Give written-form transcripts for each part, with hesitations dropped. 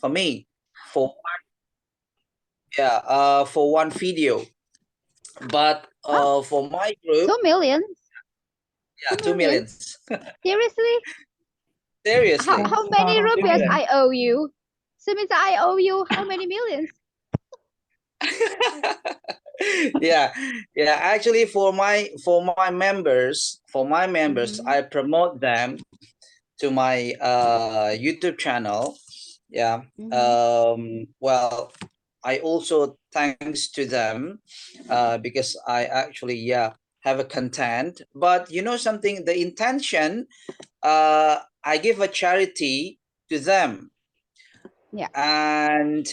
for me for for one video. But for my group, 2 million? yeah, 2 million? millions. Seriously? Seriously. How many 2 rupees million. I owe you? So means I owe you how many millions? Yeah, yeah. Actually, for my members, I promote them to my YouTube channel. Yeah. Well, I also thanks to them because I actually have a content. But you know something, the intention, I give a charity to them. Yeah. And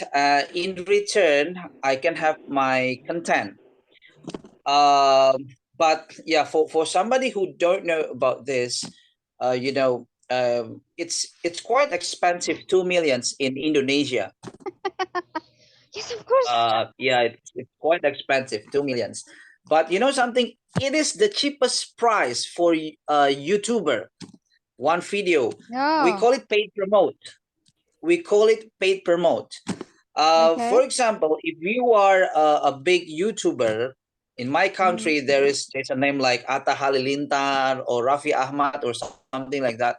in return, I can have my content. But yeah, for somebody who don't know about this, it's quite expensive. 2 millions in Indonesia. Yes, of course. Yeah, it's quite expensive. 2 millions. But you know something, it is the cheapest price for a YouTuber. One video. We Oh, call it paid promote. For okay. example, if you are a big YouTuber in my country, there's a name like Atta Halilintar or Raffi Ahmad or something like that.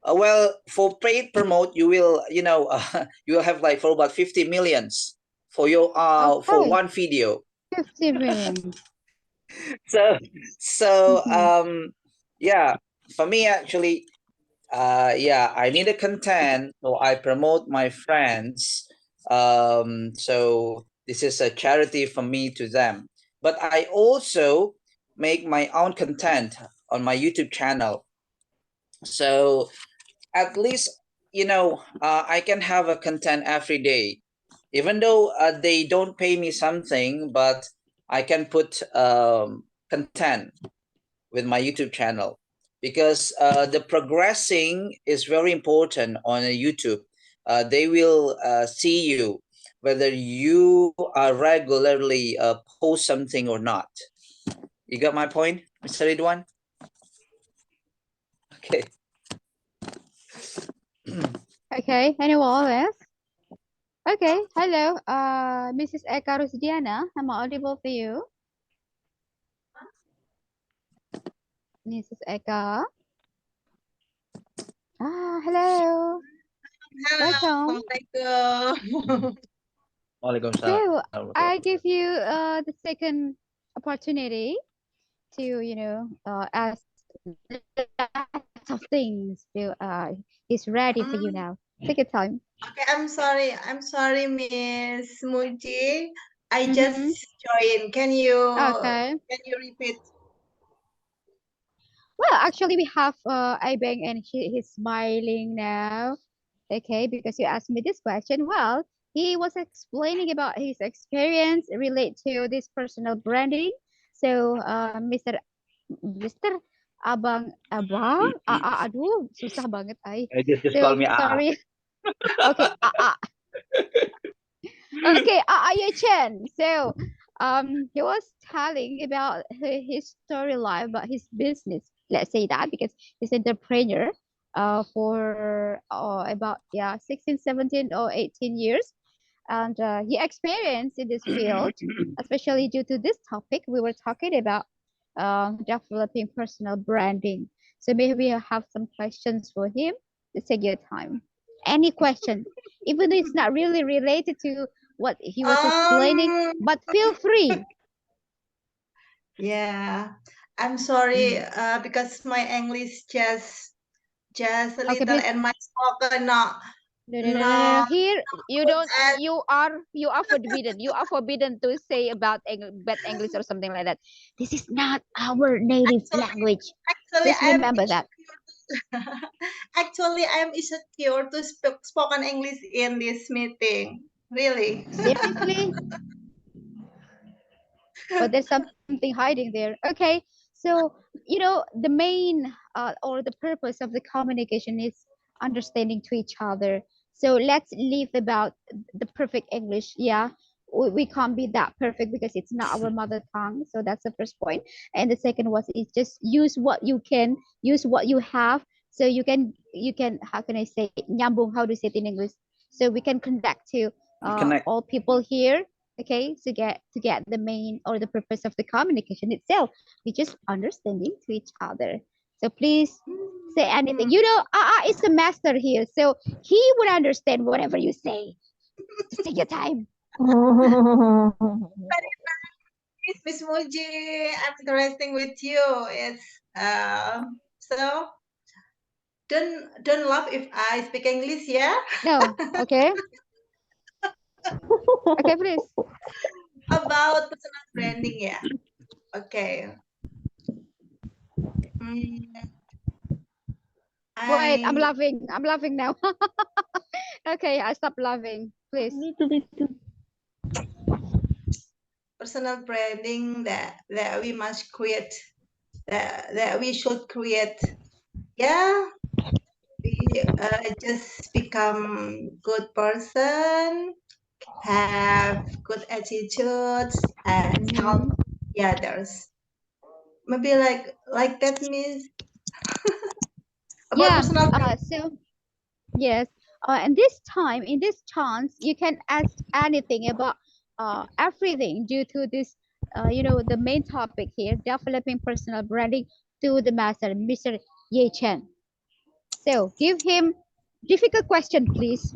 Well, for paid promote, you will you will have like for about 50 millions for your for Okay. one video. 50 million. So so yeah, for me actually, I need a content, so I promote my friends. So this is a charity from me to them, but I also make my own content on my YouTube channel. So at least I can have a content every day, even though they don't pay me something, but I can put content with my YouTube channel because the progressing is very important on YouTube. They will see you whether you regularly post something or not. You got my point, Mr. Ridwan? Okay. Okay. Anyone else? Okay. Hello. Mrs. Eka Rusdiana. Am I audible to you? Mrs. Eka. Hello. Welcome. Assalamualaikum. Waalaikumsalam. So I give you the second opportunity to ask lots of things. To is ready for you now. Take your time. Okay, I'm sorry. I'm sorry, Miss Muji. I just Mm-hmm. joined. Okay. Can you repeat? Well, actually, we have Ibeng and he's smiling now. Okay, because you asked me this question. Well, he was explaining about his experience relate to this personal branding. So, Mr. Aduh, susah banget ay. Just call So me AA. sorry. Okay, okay, Chen. So, he was telling about his story life, about his business. Let's say that because he's entrepreneur, for about 16, 17 or 18 years, and he experienced in this field, especially due to this topic we were talking about, developing personal branding. So maybe I have some questions for him. Let's take your time. Any question, even though it's not really related to what he was explaining, Um, but feel free. yeah. I'm sorry, because my English just a Okay, little please. and my spoken No. not Here you good don't. at You are forbidden. You are forbidden to say about bad English or something like that. This is not our native actually language. actually Just I'm remember that. actually I'm insecure to speak spoken English in this meeting. Really. Seriously, but there's something hiding there. Okay, so the main or the purpose of the communication is understanding to each other. So let's leave about the perfect English. Yeah, we can't be that perfect because it's not our mother tongue. So that's the first point. And the second was is just use what you can, use what you have. So you can how can I say nyambung? How do you say it in English? so we can connect to Connect. all people here. Okay, to get the main or the purpose of the communication itself, we just understanding to each other. So please say anything. You know, is the master here, so he would understand whatever you say. Just take your time. Miss Muji, I'm interesting with you. It's so don't laugh if I speak English, yeah? No, okay. Okay, please. About personal branding, yeah. Okay. Wait, I'm I laughing. I'm laughing now. Okay, I stop laughing, please. personal branding that we must create, that we should create. Yeah, we just become good person, have good attitudes, and help the others. Maybe like that means about Yeah. personal So yes. And this time, in this chance, you can ask anything about everything due to this. You know, the main topic here, developing personal branding to the master, Mr. Ye Chen. So give him difficult question, please.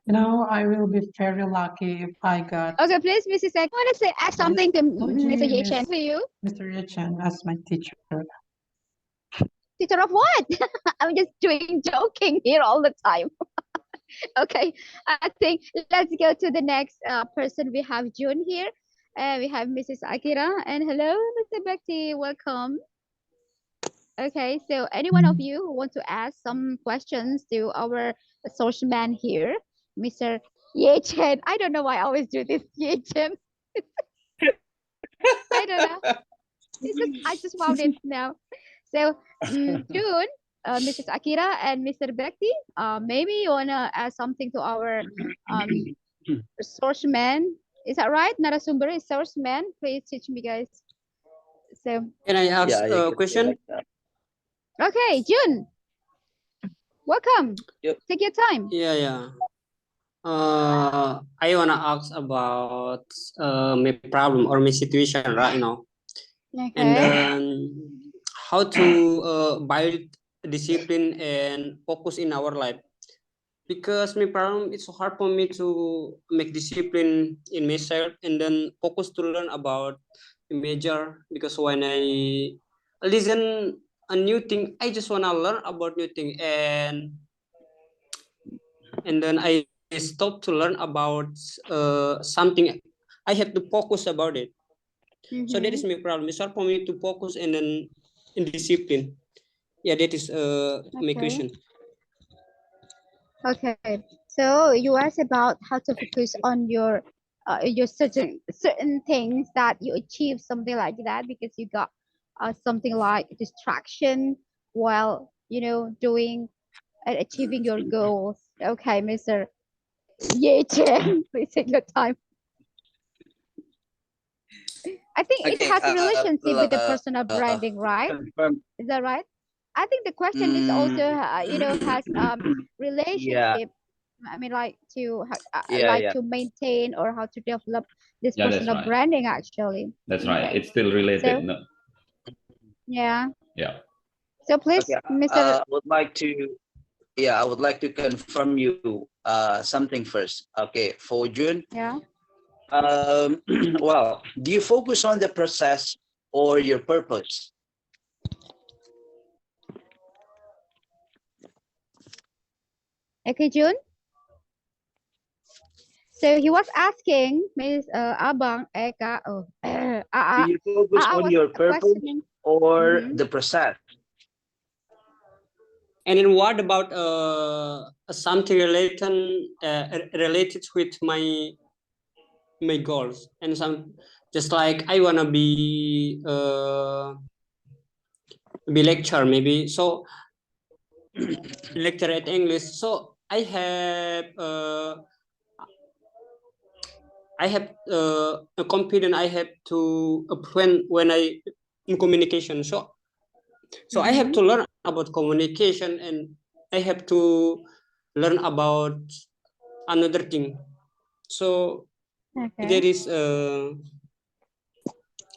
You know, I will be very lucky if I got Okay, please, Mrs. I want to say ask something to Mr. Ye Chen for you. Mr. Chen as my teacher. Teacher of what? I'm just joking here all the time. Okay, I think let's go to the next person. We have June here, and we have Mrs. Akira. And hello, Mr. Bekti, welcome. Okay, so any one of you who want to ask some questions to our social man here, Mr. Ye Chen. I don't know why I always do this, Ye Chen. I don't know. I just found it now. So June, Mrs. Akira and Mr. Bekti, maybe you wanna add something to our source man. Is that right? Narasumber is source man. Please teach me, guys. So Can I ask Yeah, you a can say question? like that. okay, June, welcome. Yep. Take your time. Yeah. I wanna ask about my problem or my situation right now, and Okay. then how to build discipline and focus in our life. Because my problem, it's so hard for me to make discipline in myself and then focus to learn about the major. Because when I listen a new thing, I just wanna learn about new thing, and then I stop to learn about something. I have to focus about it. So that is my problem. It's hard for me to focus and then in discipline. Yeah, that is my Okay. question. Okay. So you asked about how to focus on your certain things that you achieve something like that because you got something like distraction while doing and achieving your goals. Okay, Mr. Ye Chen, please take your time. I think it Okay, has a relationship with the well, personal branding, right? confirm. Is that right? I think the question is also has Yeah, relationship. I mean, like to yeah. maintain or how to develop this Yeah, that's personal right. branding actually. That's right. Okay. It's still related. So No. yeah. Yeah. So please, Okay, Mr. I would like to confirm you something first. Okay, for June, Yeah. well, do you focus on the process or your purpose? Okay, June. So he was asking Miss Abang Eka. Do you focus I on was your purpose questioning. or the process? And then what about something related with my goals, and some just like I wanna be lecturer maybe. So lecture at English. So I have a confidence. I have to when I in communication. So I have to learn about communication, and I have to learn about another thing. So Okay. there is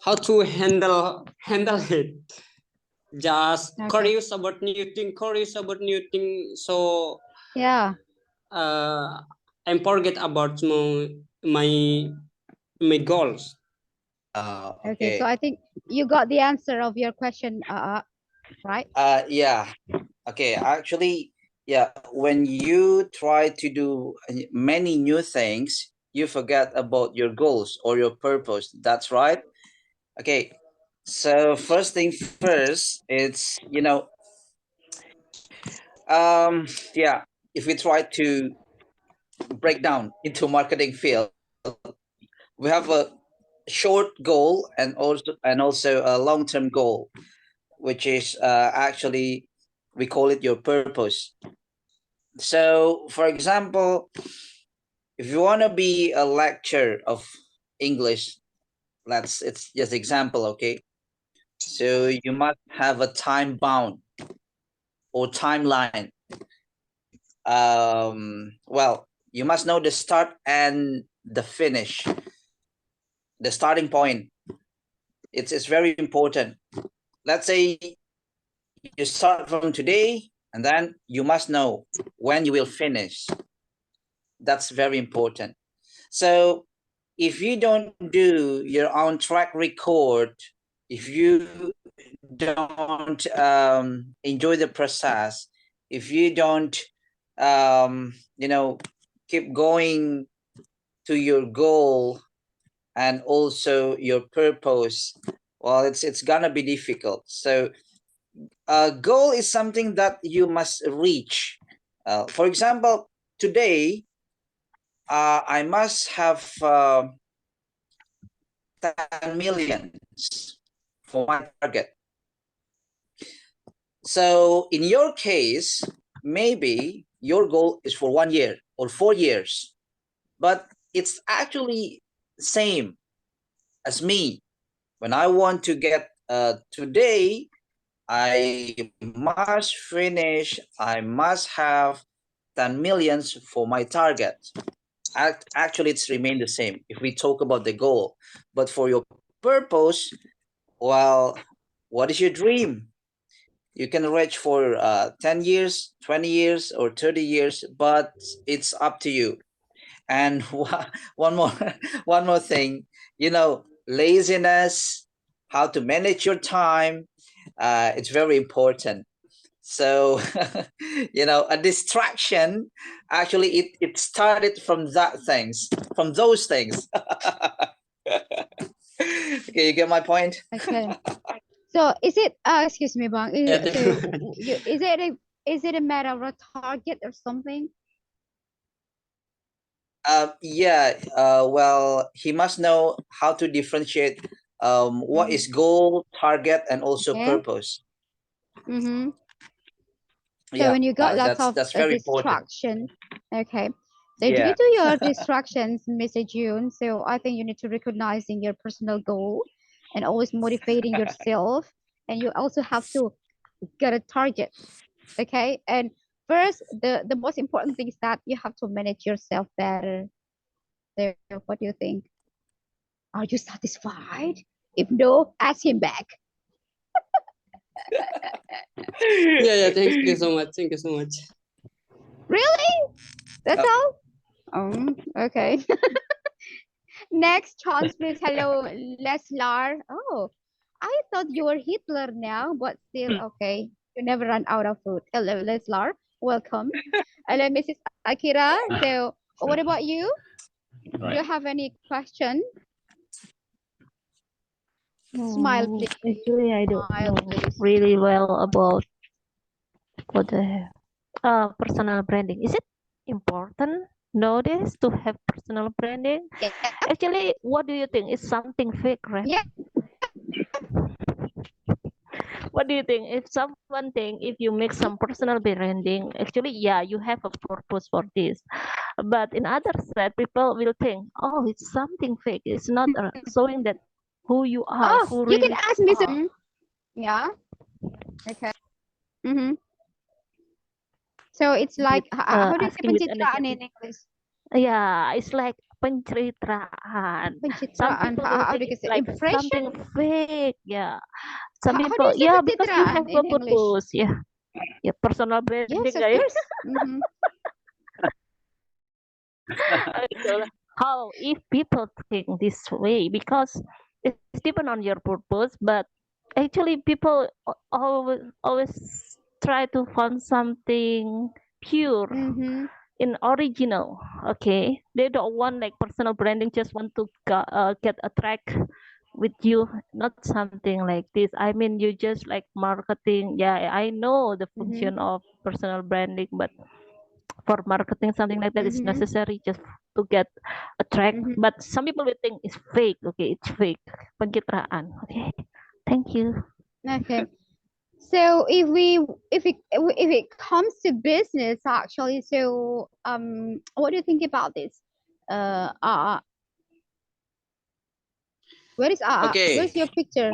how to handle it. Just Okay. curious about new thing. So Yeah. I'm forget about my my goals. Okay. So Okay. I think you got the answer of your question, right? Yeah. Okay. Actually, yeah. When you try to do many new things, you forget about your goals or your purpose. That's right. Okay. So first thing first, it's yeah. If we try to break down into marketing field, we have a short goal and also a long-term goal, which is actually we call it your purpose. So for example, if you want to be a lecturer of English, it's just example, okay? So you must have a time bound or timeline. Well, you must know the start and the finish, the starting point. It's very important. Let's say you start from today, and then you must know when you will finish. That's very important. So if you don't do your own track record, if you don't enjoy the process, if you don't keep going to your goal and also your purpose, well, it's gonna be difficult. So a goal is something that you must reach. For example, today I must have 10 millions for my target. So in your case, maybe your goal is for 1 year or 4 years, but it's actually same as me. When I want to get today, I must finish, I must have 10 millions for my target. Actually, it's remained the same if we talk about the goal. But for your purpose, well, what is your dream? You can reach for 10 years, 20 years, or 30 years, but it's up to you. And one more, one more thing, laziness, how to manage your time, it's very important. So a distraction, actually it started from those things. Okay, you get my point. Okay. So is it excuse me, Bang, Yeah, thank you. is it a matter of a target or something? Yeah, well, he must know how to differentiate what is goal, target, and also Yeah. purpose. Mm-hmm. So Yeah, when you got lots that's of that's very important. distractions, okay. So due Yeah. to your distractions, Mr. June, so I think you need to recognizing your personal goal and always motivating yourself. And you also have to get a target, okay? And first, the most important thing is that you have to manage yourself better. So what do you think? Are you satisfied? If no, ask him back. Yeah, thank you so much. Thank you so much. Really? That's Uh, all? Okay. Next chance, please. Hello, Leslar. Oh, I thought you were Hitler now, but still okay. You never run out of food. Hello, Leslar. Welcome. Hello, Mrs. Akira. So, what about you? Do you have any question? Smile, please. Actually, I don't Smile, know please. really well about what the personal branding. Is it important nowadays to have personal branding? Yeah. Actually, what do you think? Is something fake, right? Yeah. What do you think? If someone think if you make some personal branding, actually, yeah, you have a purpose for this. But in other side, people will think, oh, it's something fake. It's not showing that who you are, Oh, who you can really ask me are. some. Yeah. Okay. Mm-hmm. So it's like how do you say Asking with a pencitraan in negative. English? Yeah, it's like pencitraan. Some Pencitraan. people will think Because it's like impression. something fake. Yeah. Some How do people, you say yeah, because you pencitraan have in a English? purpose. Yeah. Yeah, personal branding, Yes, of guys. course. Mm-hmm. So how if people think this way, because it's depend on your purpose, but actually people always try to find something pure Mm-hmm. in original. Okay, they don't want like personal branding, just want to get a track with you, not something like this. I mean, you just like marketing. Yeah, I know the Mm-hmm. function of personal branding, but for marketing something like that is Mm-hmm. necessary just to get a track. Mm-hmm. But some people will think it's fake. Okay, it's fake. Pencitraan. Okay, thank you. Okay. So if it comes to business actually, so what do you think about this? Okay. where's your picture?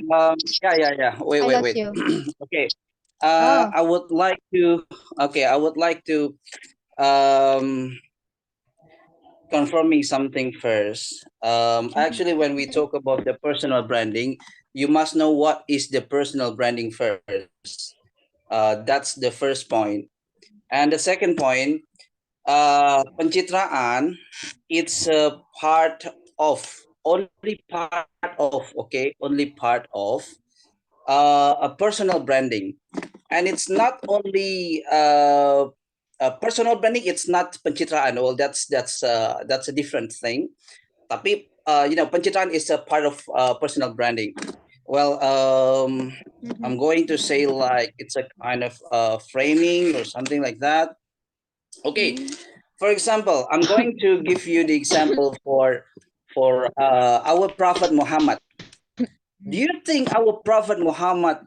Yeah. Wait, I wait, lost wait. you. Okay. Oh. I would like to. Okay, I would like to um confirming something first. Actually, when we talk about the personal branding, you must know what is the personal branding first. That's the first point. And the second point, pencitraan, it's a part of, only part of, okay, only part of a personal branding. And it's not only personal branding, it's not pencitraan. Well, that's a different thing. Tapi pencitraan is a part of personal branding. Well, I'm going to say like it's a kind of framing or something like that. Okay, for example, I'm going to give you the example for our Prophet Muhammad. Do you think our Prophet Muhammad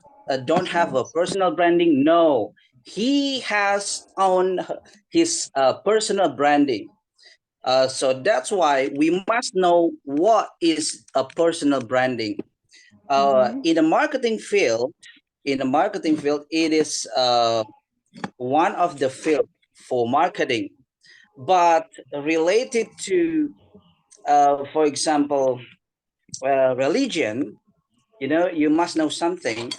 don't have a personal branding? No, he has on his personal branding. So that's why we must know what is a personal branding. In the marketing field, it is one of the field for marketing, but related to, for example, religion. You must know something.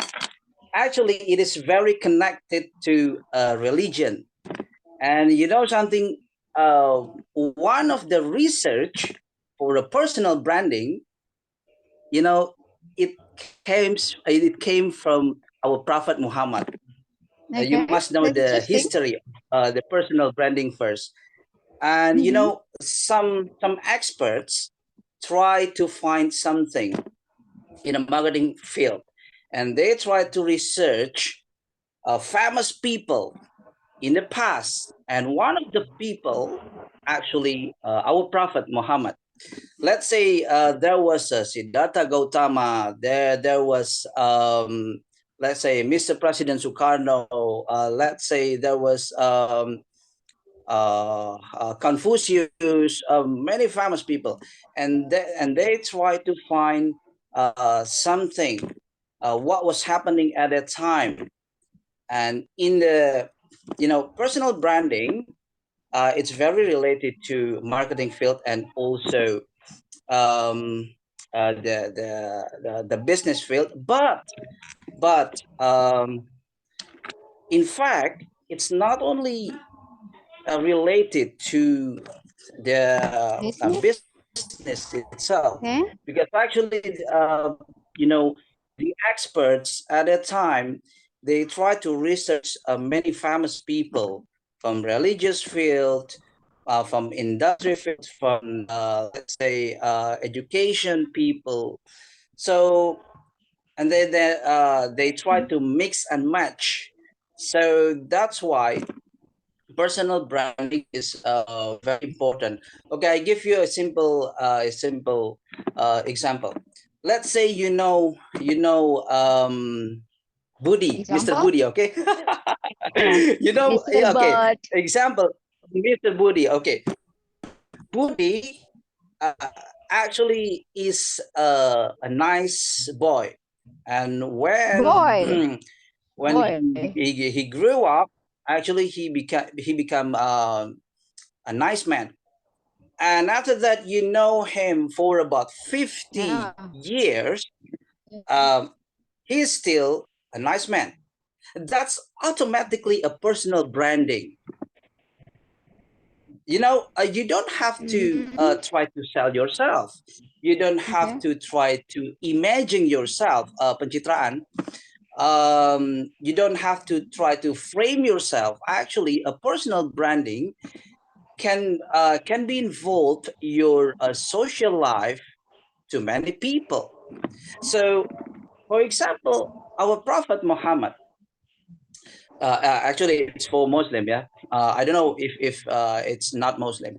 Actually, it is very connected to religion, and you know something. One of the research for a personal branding, you know, it came from our Prophet Muhammad. You Okay, must know that's the interesting. history, the personal branding first. And some experts try to find something in a marketing field, and they try to research famous people in the past. And one of the people, actually, our Prophet Muhammad. Let's say there was Siddhartha Gautama. There was let's say Mr. President Sukarno. Let's say there was Confucius, many famous people, and they try to find something, what was happening at that time, and in the personal branding, it's very related to marketing field and also um, the business field, but in fact, it's not only related to the Business. business itself, Okay. because actually the experts at that time, they try to research many famous people from religious field, from industry field, from let's say education people. So, and then they try to mix and match. So that's why personal branding is very important. Okay, I give you a simple example. Let's say you know Budi, Mr. Example? Budi, okay? Yeah. You know, Mr. okay. Bird. Example, Mr. Budi, okay. Budi actually is a nice boy, and Boy. when Boy. he grew up, actually he become a nice man. And after that, you know him for about 50 Yeah. years. He's still a nice man. That's automatically a personal branding. You know, you don't have to Mhm. try to sell yourself. You don't have Okay. to try to imagine yourself, pencitraan. You don't have to try to frame yourself. Actually, a personal branding can be involved your social life to many people. So, for example, our Prophet Muhammad. Actually, it's for Muslim. Yeah, I don't know if it's not Muslim.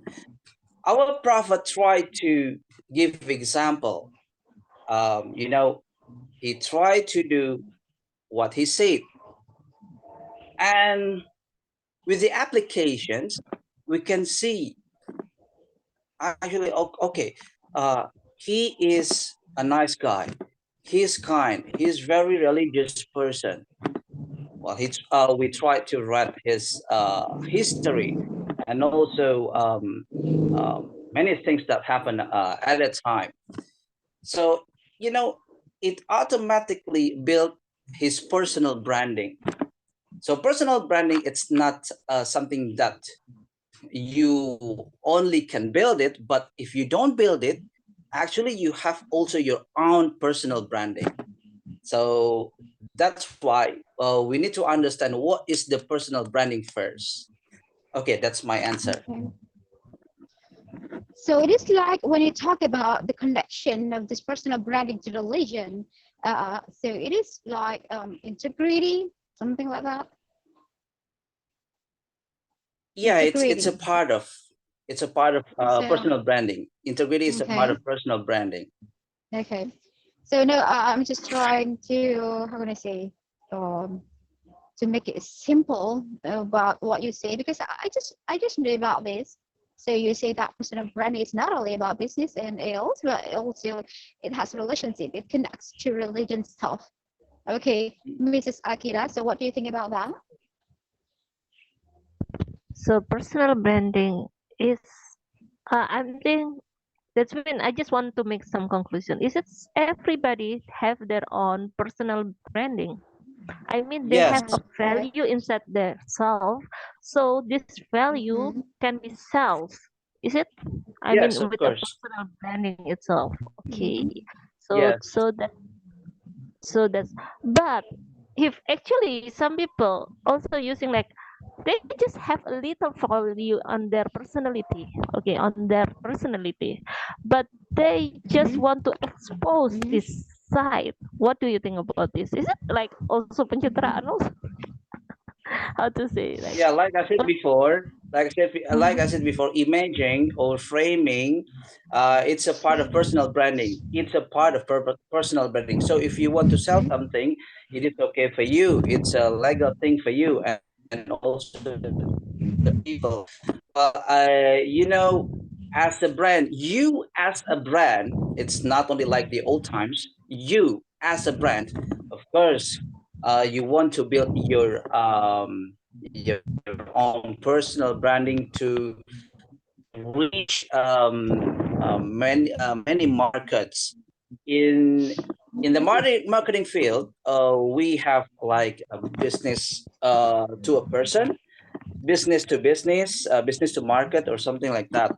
Our Prophet tried to give example. You know, he tried to do what he said, and with the applications, we can see actually okay. He is a nice guy. He's kind. He's very religious person. Well, we tried to read his history and also many things that happened at that time. So, you know, it automatically built his personal branding. So, personal branding, it's not something that you only can build it, but if you don't build it, actually, you have also your own personal branding. So that's why we need to understand what is the personal branding first. Okay, that's my answer. Okay. So it is like when you talk about the connection of this personal branding to religion. So it is like integrity, something like that. Yeah, it's a Integrity. part of So personal branding. Integrity is a part okay, of personal branding. okay. So no, I'm just trying to how can I say to make it simple about what you say because I just knew about this. So you say that personal branding is not only about business and else, but also it has relationship. It connects to religion stuff. Okay, Mrs. Akira. So what do you think about that? So personal branding is, I think that's when I just want to make some conclusion. Is it everybody have their own personal branding? I mean, they Yes, have a value inside their self. So this value Mhm. can be sales. Is it? I yes, mean, of with the course. personal branding itself. Okay. Mhm. So Yes, that's, but if actually some people also using like they just have a little value on their personality, okay, on their personality, but they just Mhm. want to expose Mhm. this side. What do you think about this? Is it like also pencitraan also? How to say like yeah, like I said before, like I Mhm. said before, imaging or framing, it's a part of personal branding. It's a part of personal branding. So if you want to sell Mhm. something, it is okay for you. It's a legal thing for you, and also the people. You know, as a brand, you as a brand, it's not only like the old times. You as a brand, of course, you want to build your own personal branding to reach many markets in the marketing field. We have like a business to a person, business to business, business to market, or something like that.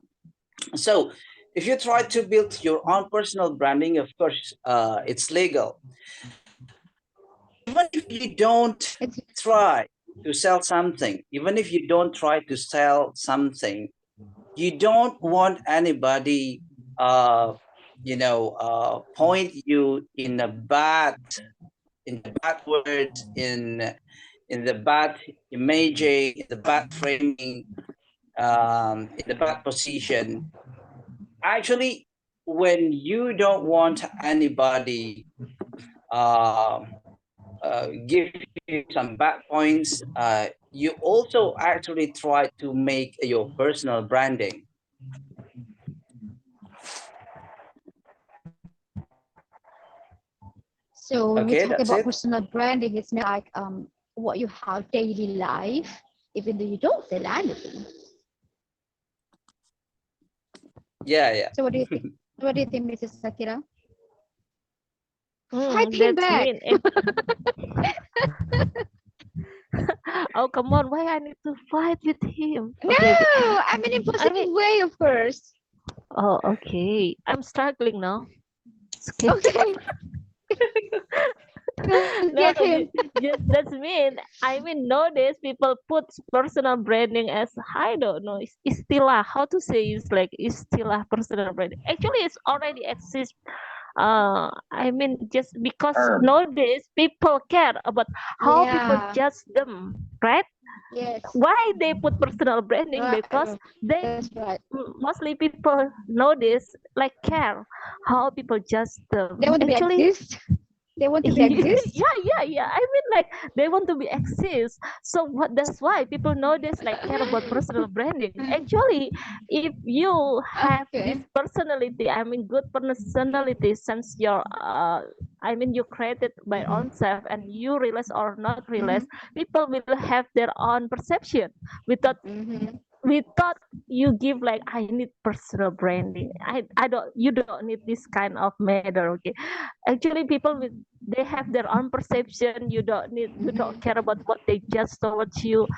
So if you try to build your own personal branding, of course, it's legal. Even if you don't It's try to sell something, even if you don't try to sell something, you don't want anybody, uh, point you in the bad words, in the bad imaging, in the bad framing, in the bad position. Actually, when you don't want anybody, uh, give you some bad points, you also actually try to make your personal branding. So when we Okay, talk that's about it. personal branding, it's not like what you have daily life, even though you don't sell anything. Yeah. So what do you think? What do you think, Mrs. Sakira? Hmm, Fight him that's back. mean. Oh, come on. Why I need to fight with him? No, Okay. I mean in positive mean- way, of course. Oh, okay. I'm struggling now. It's okay. Okay. No, Get him. that's mean. I mean, nowadays people put personal branding as I don't know. Istilah. How to say is like istilah personal branding. Actually, it's already exists. I mean, just because nowadays people care about how people Yeah. judge them, right? Yes. Why they put personal branding? Right. Because they That's right. mostly people nowadays like care how people judge them. They want to be Actually, exist. They want to be exist. yeah. I mean, like they want to be exist. So what? That's why people nowadays like care about personal branding. Actually, if you have this Okay. personality, I mean, good personality, since your I mean, you created by own self, and you realize or not realize, people will have their own perception without Mhm. without you give like I need personal branding. I don't, you don't need this kind of matter. Okay, actually people with, they have their own perception. You don't need, you don't care about what they just towards you.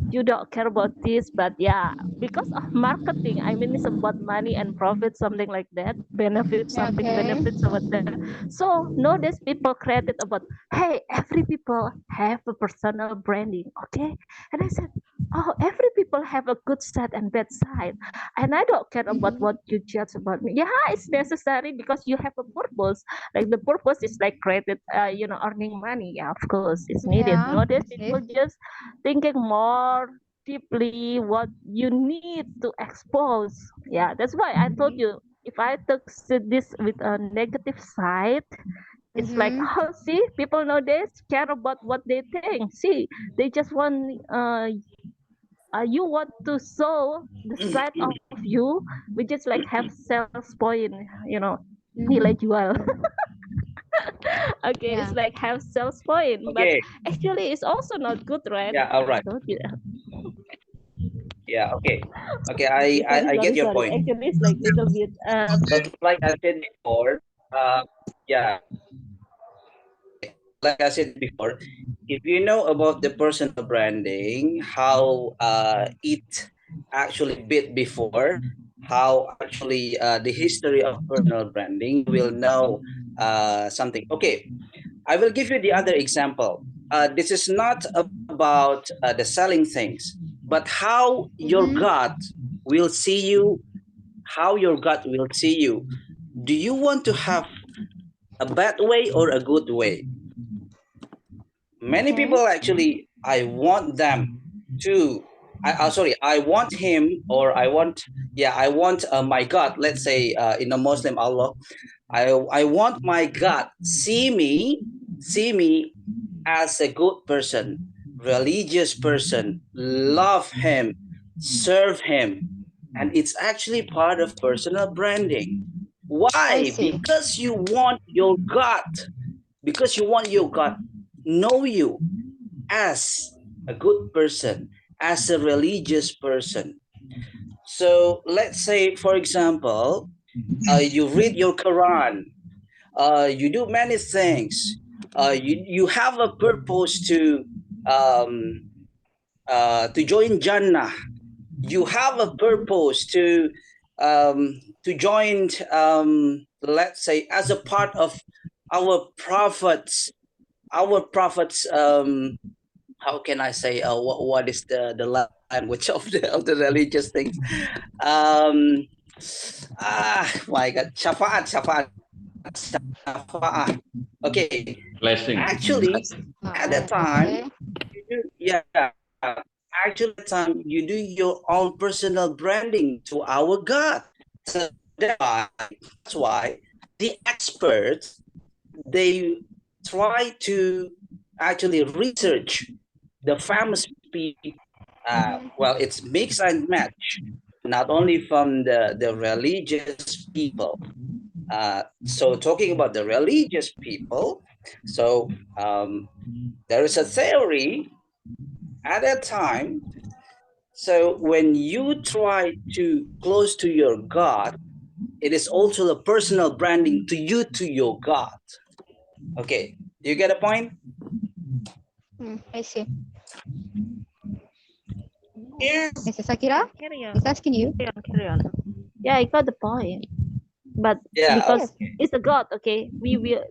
You don't care about this. But yeah, because of marketing, I mean, it's about money and profit, something like that, benefit, something Okay. benefits about that. So nowadays people created about, hey, every people have a personal branding. Okay, and I said, oh, every people have a good side and bad side, and I don't care about what you judge about me. Yeah, it's necessary because you have a purpose. Like the purpose is like created, earning money. Yeah, of course it's needed. Yeah. Nowadays people just thinking more deeply what you need to expose. Yeah, that's why I told you, if I took this with a negative side, it's like, oh, see, people nowadays care about what they think. See, they just want you want to show the side of you, which is like have sales point, nilai jual. Okay, Yeah. it's like have sales point, but Okay. actually it's also not good, right? Yeah. All right. I told you. Yeah. Okay. Okay. Okay, I get your sorry. point. Actually, it's like little bit. But like I said before, yeah, like I said before, if you know about the personal branding, how it actually bit before, how actually the history of personal branding, you will know something. Okay, I will give you the other example. This is not about the selling things, but how your gut will see you, how your gut will see you. Do you want to have a bad way or a good way? Many Okay. people actually, I want them to, sorry, I want him, or I want, yeah, I want my God, let's say in a Muslim Allah, I want my God see me as a good person, religious person, love him, serve him. And it's actually part of personal branding. I Why? see. Because you want your God, because you want your God know you as a good person, as a religious person. So let's say, for example, you read your Quran, you do many things, you have a purpose to join Jannah. You have a purpose to join, let's say, as a part of our prophets, how can I say, what is the language of the religious things? My God, shafaat. Okay, Blessing. actually, at that time, Okay. you do, yeah, actually, at that time you do your own personal branding to our God. So that's why the experts, they try to actually research the famous people. Well, it's mix and match, not only from the religious people. So talking about the religious people, so there is a theory at that time. So when you try to close to your God, it is also the personal branding to you to your God. Okay, you get a point? I see. Yes. Mrs. Sakira, Carry on. he's asking you. Carry on. Yeah, I got the point. But Yeah. because Okay. it's a God, okay, we will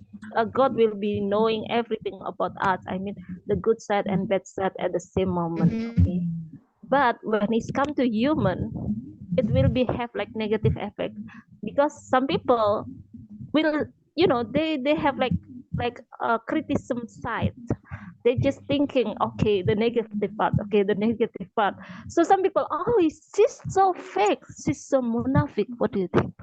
God will be knowing everything about us. I mean, the good side and bad side at the same moment. Mhm. Okay, but when it's come to human, it will be have like negative effect, because some people will, you know, they have like a criticism side. They just thinking, okay, the negative part, okay, the negative part. So some people, oh, she's so fake, she's so munafik. What do you think?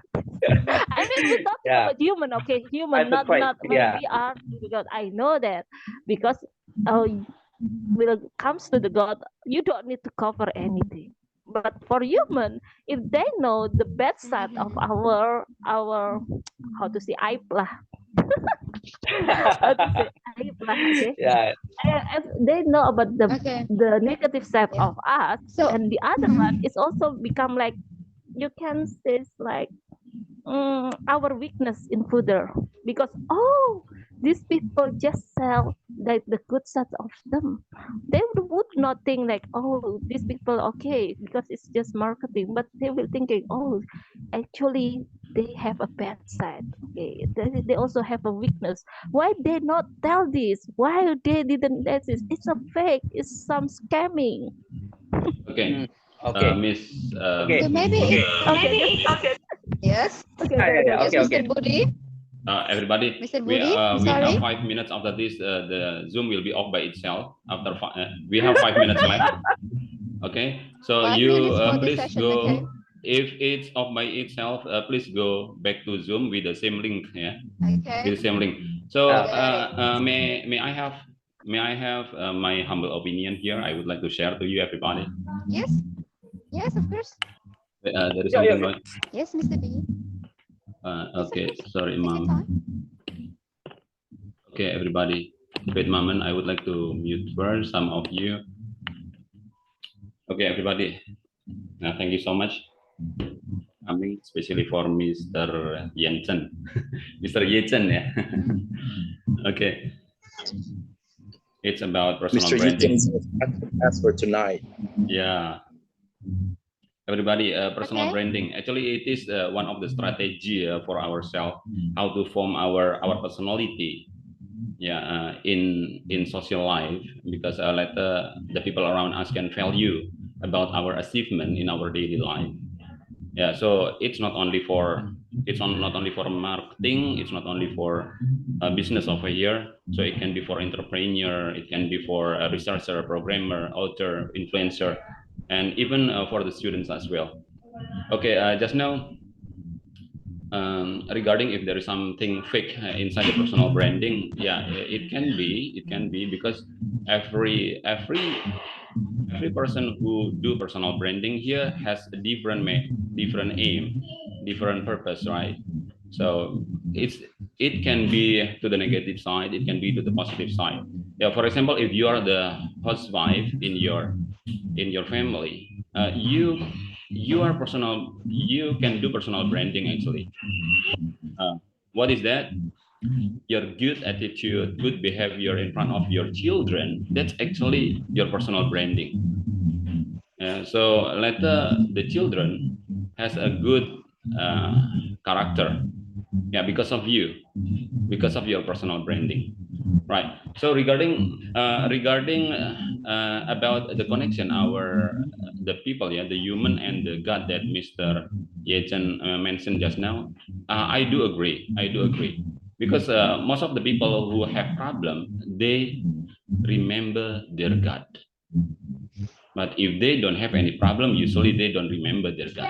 I mean, we're talking Yeah. about human, okay, human, not Hypocrite, when yeah. we are to God. I know that, because when it comes to the God, you don't need to cover anything. But for human, if they know the bad side of our how to say aib lah, how to say aib lah, okay, Yeah. if they know about Okay. the negative side Yeah. of us, So and the other one is also become like, you can say it's like our weakness in further, because these people just sell like the good side of them. They would not think like, oh, these people okay because it's just marketing, but they will thinking, oh, actually they have a bad side. Okay, they also have a weakness. Why they not tell this? Why they didn't tell this? It's a fake. It's some scamming. Okay. Okay. Miss. Okay. so maybe Okay. yes. Okay. Yeah, Go, yeah, go. Yes, okay, Mr. okay. Budi. Everybody, Mr. we Budi, we have sorry. 5 minutes after this. The Zoom will be off by itself. After we have 5 minutes left. Okay, so 5 you minutes for this please session, go. okay. If it's off by itself, please go back to Zoom with the same link. Yeah, Okay. with the same link. So Okay. may I have my humble opinion here? I would like to share to you, everybody. Yes. Yes, of course. There is Yeah, something yeah. going. Yes, Mr. B. Okay, sorry, Take your ma'am. time. Okay, everybody, wait a moment. I would like to mute first some of you. Okay, everybody. Thank you so much. I mean, especially for Mr. Yenchen. Mr. Yenchen, yeah. Okay. It's about personal Mr. branding. As for tonight. Yeah. Everybody, personal Okay. branding. Actually, it is one of the strategy for ourselves, how to form our personality. Yeah, in social life, because later the people around us can value about our achievement in our daily life. Yeah, so it's not only for marketing, it's not only for a business of a year. So it can be for entrepreneur, it can be for a researcher, programmer, author, influencer, and even for the students as well. Okay, just now. Regarding if there is something fake inside the personal branding, yeah, it can be because every person who do personal branding here has a different aim, different purpose, right? So it can be to the negative side, it can be to the positive side. Yeah, for example, if you are the housewife in your family, you can do personal branding actually. What is that? Your good attitude, good behavior in front of your children, that's actually your personal branding. So later the children has a good character, yeah, because of you, because of your personal branding, right? So regarding about the connection the people, yeah, the human and the God that Mr. Yechen mentioned just now, I do agree because most of the people who have problem, they remember their God, but if they don't have any problem, usually they don't remember their God.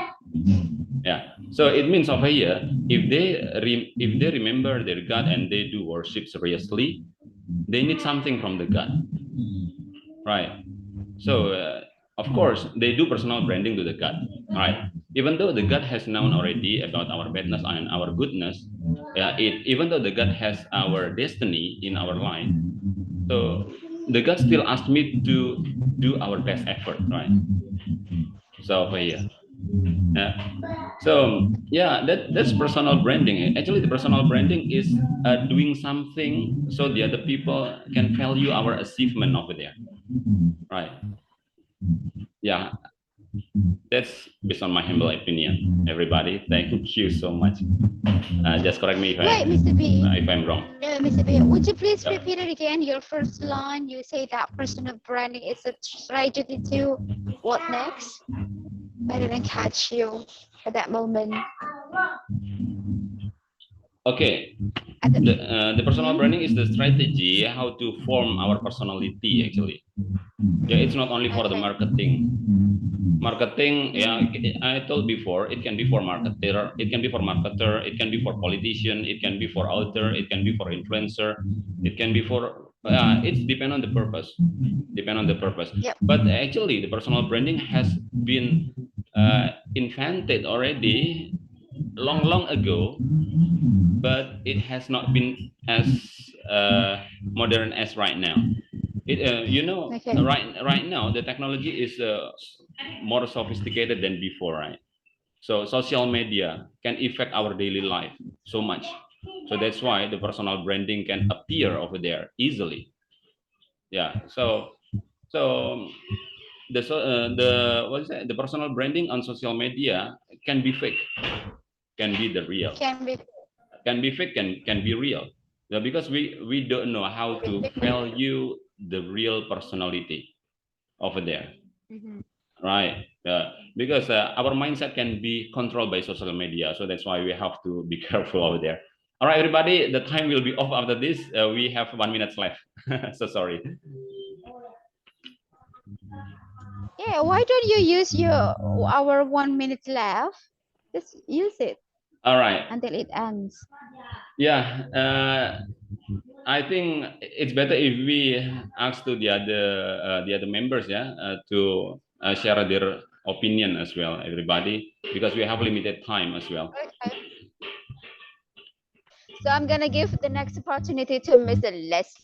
Yeah, so it means over here, if they remember their God and they do worship seriously, they need something from the gut, right? So of course they do personal branding to the gut, right? Even though the gut has known already about our badness and our goodness, even though the gut has our destiny in our life, so the gut still asked me to do our best effort, right? So yeah. So yeah, that's personal branding. Actually, the personal branding is doing something so the other people can value our achievement over there, right? Yeah, that's based on my humble opinion. Everybody, thank you so much. Just correct me if Wait, Mr. B. if I'm wrong. No, Mr. B, would you please Yeah. repeat it again? Your first line, you say that personal branding is a strategy to what next? I didn't catch you at that moment. Okay, At the, the personal branding is the strategy how to form our personality actually. Yeah, it's not only for the Okay. marketing. Marketing, yeah, I told before, it can be for marketer, it can be for marketer, it can be for politician, it can be for author, it can be for influencer, it can be for, it's depend on the purpose, Yep. But actually, the personal branding has been invented already long ago, but it has not been as modern as right now. Okay. Right now the technology is more sophisticated than before, right? So social media can affect our daily life so much. So that's why the personal branding can appear over there easily. Yeah. So the personal branding on social media can be fake, can be the real, Can be. can be fake, can be real. Yeah, because we don't know how to value the real personality over there, Mhm. right? Because our mindset can be controlled by social media, so that's why we have to be careful over there. All right, everybody, the time will be off after this. We have 1 minute left. So sorry. Yeah, why don't you use our 1 minute left? Just use it All right. until it ends. Yeah, I think it's better if we ask to the other members, to share their opinion as well, everybody, because we have limited time as well. Okay. So I'm gonna give the next opportunity to Mr. Leslie.